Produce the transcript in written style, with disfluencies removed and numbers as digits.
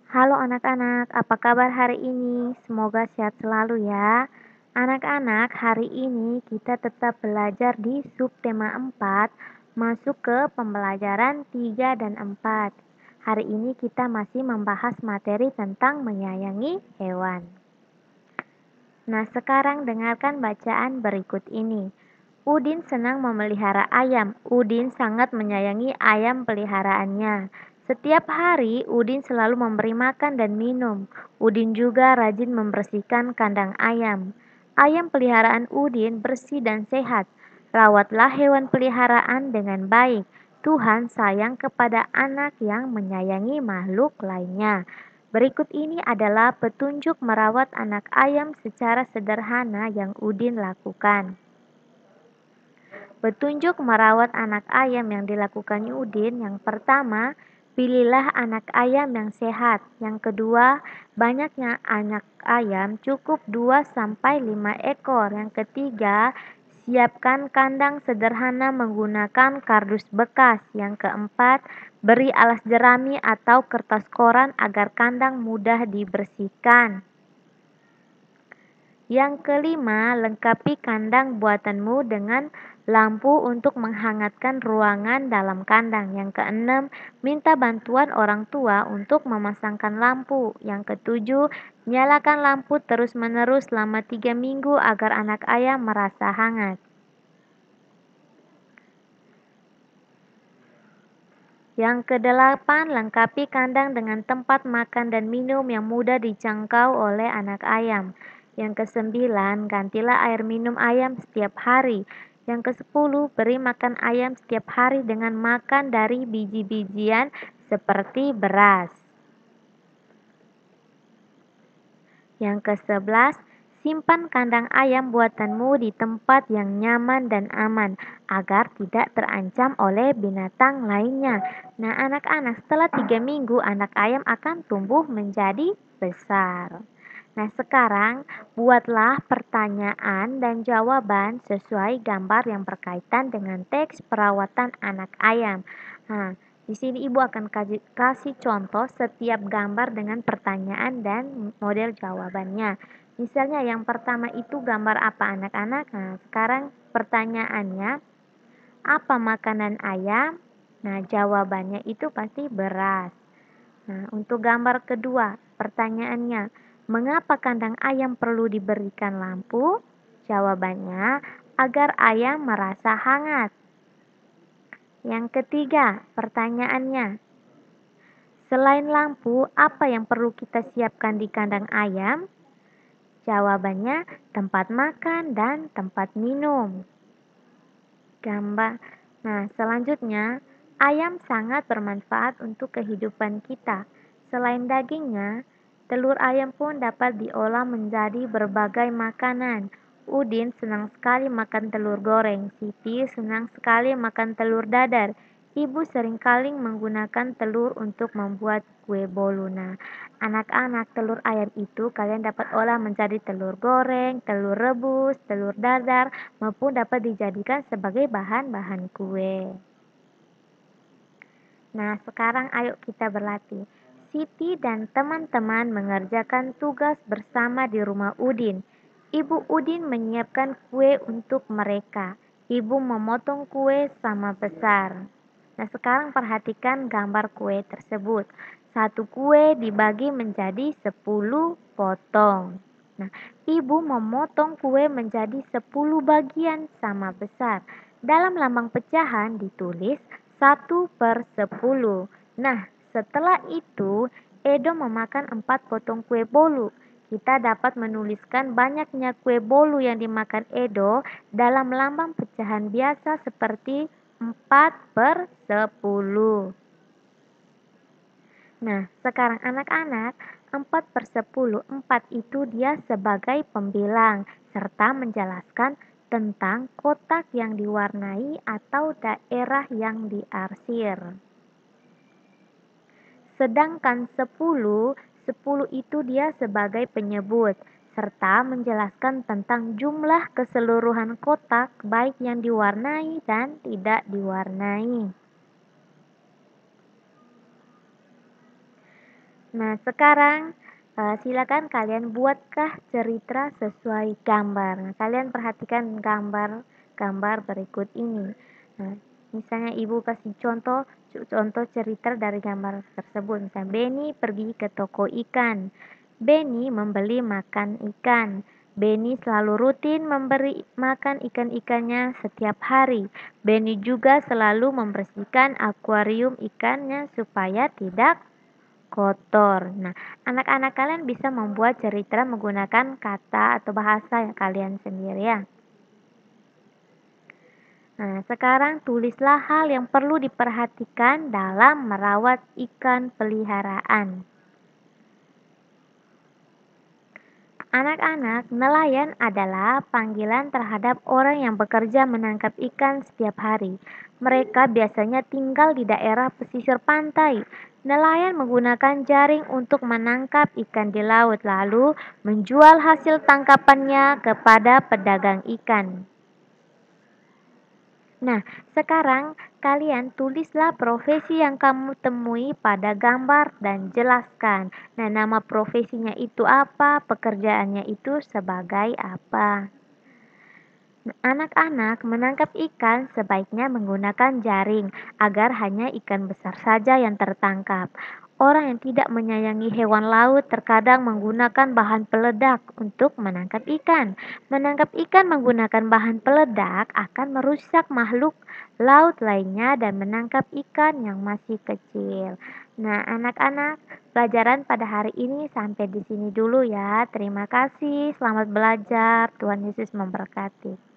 Halo anak-anak, apa kabar hari ini? Semoga sehat selalu ya. Anak-anak, hari ini kita tetap belajar di subtema 4, masuk ke pembelajaran 3 dan 4. Hari ini kita masih membahas materi tentang menyayangi hewan. Nah, sekarang dengarkan bacaan berikut ini. Udin senang memelihara ayam. Udin sangat menyayangi ayam peliharaannya. Setiap hari, Udin selalu memberi makan dan minum. Udin juga rajin membersihkan kandang ayam. Ayam peliharaan Udin bersih dan sehat. Rawatlah hewan peliharaan dengan baik. Tuhan sayang kepada anak yang menyayangi makhluk lainnya. Berikut ini adalah petunjuk merawat anak ayam secara sederhana yang Udin lakukan. Petunjuk merawat anak ayam yang dilakukan Udin, yang pertama, pilihlah anak ayam yang sehat. Yang kedua, banyaknya anak ayam cukup 2 sampai 5 ekor. Yang ketiga, siapkan kandang sederhana menggunakan kardus bekas. Yang keempat, beri alas jerami atau kertas koran agar kandang mudah dibersihkan. Yang kelima, lengkapi kandang buatanmu dengan lampu untuk menghangatkan ruangan dalam kandang. Yang keenam, minta bantuan orang tua untuk memasangkan lampu. Yang ketujuh, nyalakan lampu terus-menerus selama 3 minggu agar anak ayam merasa hangat. Yang kedelapan, lengkapi kandang dengan tempat makan dan minum yang mudah dijangkau oleh anak ayam. Yang kesembilan, gantilah air minum ayam setiap hari. Yang kesepuluh, beri makan ayam setiap hari dengan makan dari biji-bijian seperti beras. Yang ke-11, simpan kandang ayam buatanmu di tempat yang nyaman dan aman agar tidak terancam oleh binatang lainnya. Nah, anak-anak, setelah 3 minggu anak ayam akan tumbuh menjadi besar. Nah, sekarang buatlah pertanyaan dan jawaban sesuai gambar yang berkaitan dengan teks perawatan anak ayam. Nah, di sini Ibu akan kasih contoh setiap gambar dengan pertanyaan dan model jawabannya. Misalnya yang pertama itu gambar apa anak-anak? Nah, sekarang pertanyaannya, apa makanan ayam? Nah, jawabannya itu pasti beras. Nah, untuk gambar kedua, pertanyaannya, mengapa kandang ayam perlu diberikan lampu? Jawabannya, agar ayam merasa hangat. Yang ketiga, pertanyaannya, selain lampu, apa yang perlu kita siapkan di kandang ayam? Jawabannya, tempat makan dan tempat minum. Gambar. Nah, selanjutnya, ayam sangat bermanfaat untuk kehidupan kita. Selain dagingnya, telur ayam pun dapat diolah menjadi berbagai makanan. Udin senang sekali makan telur goreng. Siti senang sekali makan telur dadar. Ibu seringkali menggunakan telur untuk membuat kue bolu. Nah, anak-anak, telur ayam itu kalian dapat olah menjadi telur goreng, telur rebus, telur dadar, maupun dapat dijadikan sebagai bahan-bahan kue. Nah, sekarang ayo kita berlatih. Siti dan teman-teman mengerjakan tugas bersama di rumah Udin. Ibu Udin menyiapkan kue untuk mereka. Ibu memotong kue sama besar. Nah, sekarang perhatikan gambar kue tersebut. Satu kue dibagi menjadi 10 potong. Nah, ibu memotong kue menjadi 10 bagian sama besar. Dalam lambang pecahan ditulis 1/10. Nah, setelah itu Edo memakan 4 potong kue bolu. Kita dapat menuliskan banyaknya kue bolu yang dimakan Edo dalam lambang pecahan biasa seperti 4/10. Nah, sekarang anak-anak, 4/10, 4 itu dia sebagai pembilang, serta menjelaskan tentang kotak yang diwarnai atau daerah yang diarsir. Sedangkan 10, 10 itu dia sebagai penyebut, serta menjelaskan tentang jumlah keseluruhan kotak baik yang diwarnai dan tidak diwarnai. Nah, sekarang silakan kalian buatkah cerita sesuai gambar. Nah, kalian perhatikan gambar-gambar berikut ini. Nah, misalnya ibu kasih contoh contoh cerita dari gambar tersebut. Misalnya Beni pergi ke toko ikan. Beni membeli makan ikan. Beni selalu rutin memberi makan ikan-ikannya setiap hari. Beni juga selalu membersihkan akuarium ikannya supaya tidak kotor. Nah, anak-anak kalian bisa membuat cerita menggunakan kata atau bahasa yang kalian sendiri ya. Nah, sekarang tulislah hal yang perlu diperhatikan dalam merawat ikan peliharaan. Anak-anak, nelayan adalah panggilan terhadap orang yang bekerja menangkap ikan setiap hari. Mereka biasanya tinggal di daerah pesisir pantai. Nelayan menggunakan jaring untuk menangkap ikan di laut, lalu menjual hasil tangkapannya kepada pedagang ikan. Nah, sekarang kalian tulislah profesi yang kamu temui pada gambar dan jelaskan. Nah, nama profesinya itu apa, pekerjaannya itu sebagai apa. Anak-anak menangkap ikan sebaiknya menggunakan jaring agar hanya ikan besar saja yang tertangkap. Orang yang tidak menyayangi hewan laut terkadang menggunakan bahan peledak untuk menangkap ikan. Menangkap ikan menggunakan bahan peledak akan merusak makhluk laut lainnya dan menangkap ikan yang masih kecil. Nah, anak-anak, pelajaran pada hari ini sampai di sini dulu ya. Terima kasih, selamat belajar. Tuhan Yesus memberkati.